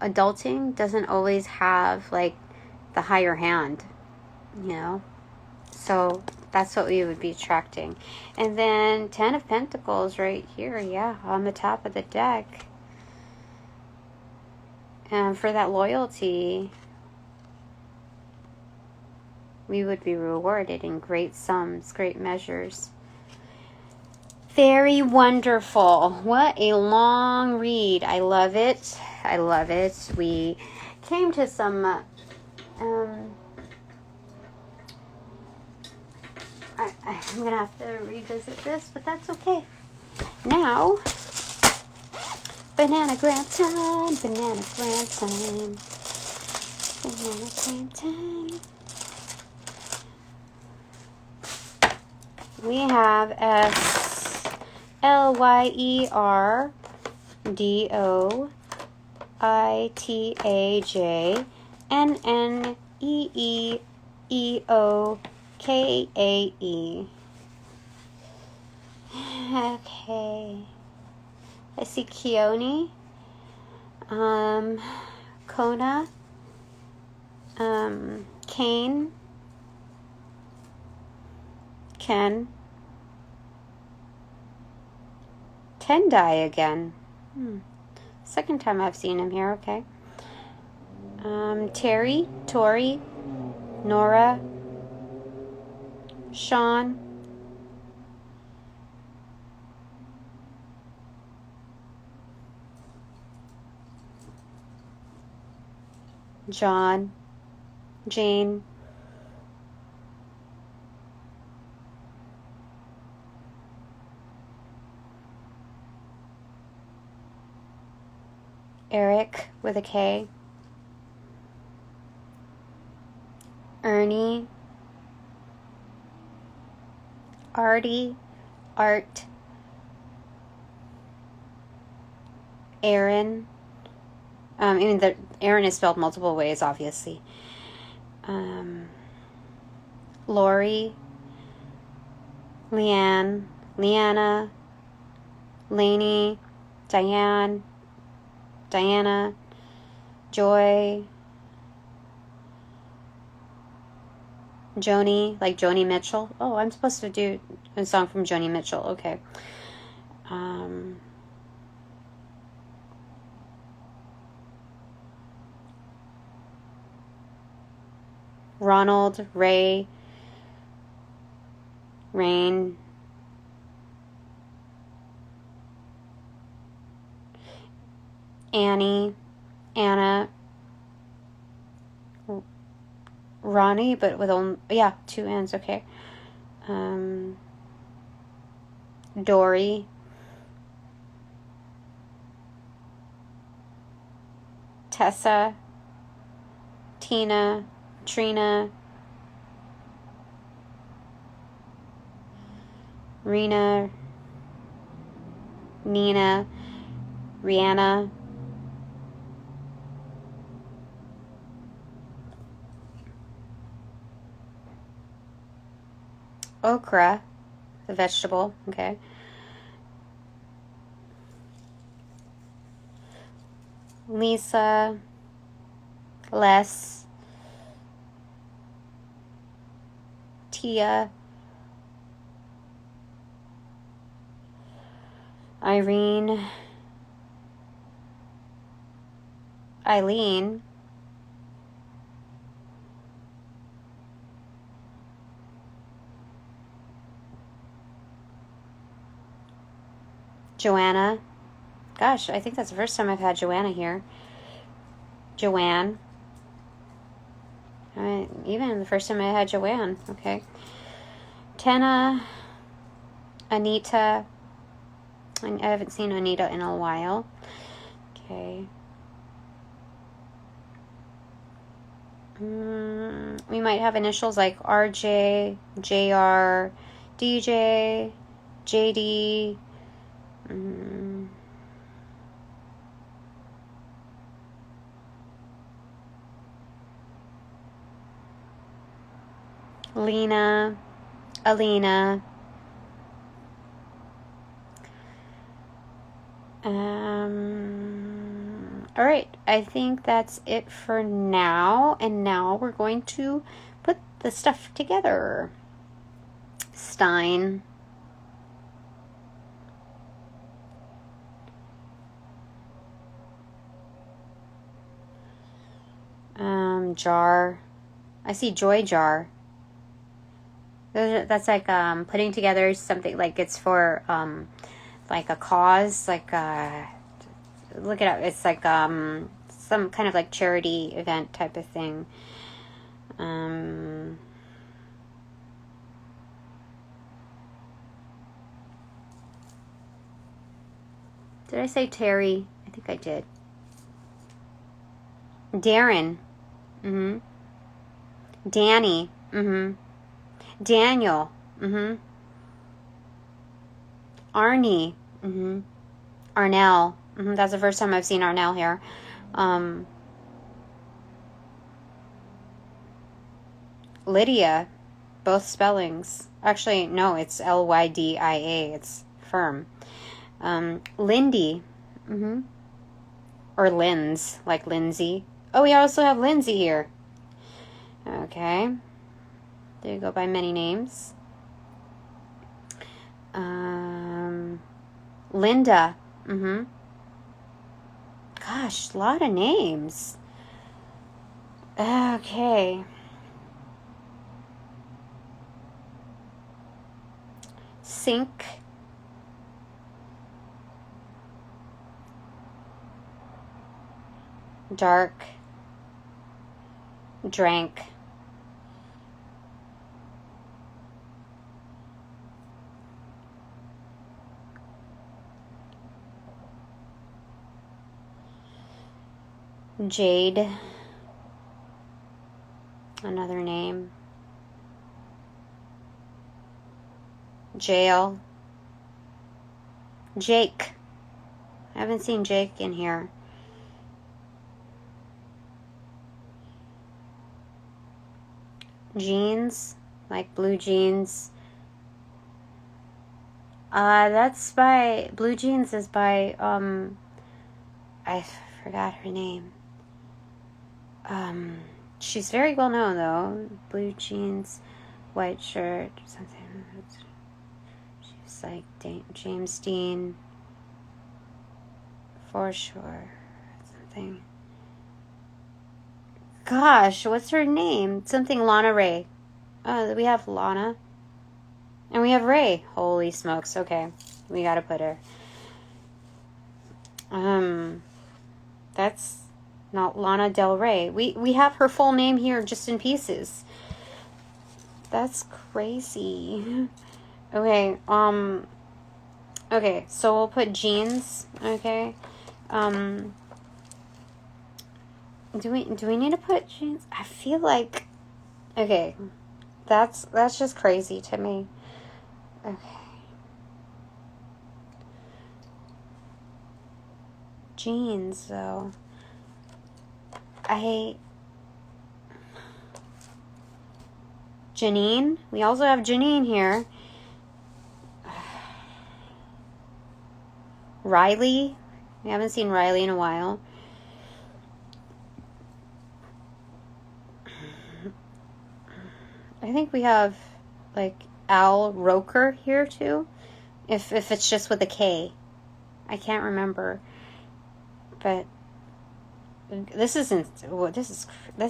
adulting doesn't always have like the higher hand, so that's what we would be attracting. And then 10 of Pentacles right here, on the top of the deck. And for that loyalty, we would be rewarded in great sums, great measures. Very wonderful. What a long read. I love it. I love it. We came to some I'm going to have to revisit this, but that's okay. Now, Bananagram time, Bananagram time, Bananagram time. We have SLYERDOITAJNNEEEOKAE. Okay. I see Keone, Kona, Kane, Ken, Tendai again. Second time I've seen him here, okay. Terry, Tori, Nora, Sean, John, Jane, Eric with a K, Ernie, Artie, Art, Aaron. I mean, Aaron is spelled multiple ways, obviously. Lori, Leanne, Leanna, Lainey, Diane, Diana, Joy, Joni, like Joni Mitchell. Oh, I'm supposed to do a song from Joni Mitchell. Okay. Ronald, Ray, Rain, Annie, Anna, Ronnie, but with only, yeah, two N's, okay. Dory, Tessa, Tina, Trina, Rena, Nina, Rihanna, okra, the vegetable, okay. Lisa, Les, Tia, Irene, Eileen, Joanna. Gosh, I think that's the first time I've had Joanna here. Joanne. Even the first time I had Joanne. Okay. Tana. Anita. I haven't seen Anita in a while. Okay. We might have initials like RJ, JR, DJ, JD. Lena, Alina. All right, I think that's it for now. And now we're going to put the stuff together. Stein. Jar. I see Joy Jar. That's like putting together something, like it's for like a cause, like look it up. It's like some kind of like charity event type of thing. Did I say Terry? I think I did. Darren. Mm-hmm. Danny. Mm-hmm. Daniel. Mm-hmm. Arnie. Mm-hmm. Arnell. Mm-hmm. That's the first time I've seen Arnell here. Lydia. Both spellings. Actually, no, it's Lydia. It's firm. Lindy. Mm-hmm. Or Linz, like Lindsay. Oh, we also have Lindsay here. Okay. They go by many names. Linda. Mm-hmm. Gosh, a lot of names. Okay. Sink. Dark. Drank. Jade. Another name. Jail. Jake. I haven't seen Jake in here. Jeans, like blue jeans. That's by, blue jeans is by, I forgot her name. She's very well known though. Blue jeans, white shirt, something. She's like James Dean, for sure. Something. Gosh, what's her name? Something Lana Ray. We have Lana. And we have Ray. Holy smokes. Okay. We gotta put her. That's not Lana Del Rey. We have her full name here just in pieces. That's crazy. Okay, okay, so we'll put jeans, okay? Do we need to put jeans? I feel like, okay, that's just crazy to me. Okay. Jeans, though. Janine? We also have Janine here. Riley? We haven't seen Riley in a while. I think we have, like, Al Roker here, too. If it's just with a K. I can't remember. But this isn't... This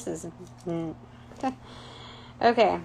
is... Okay.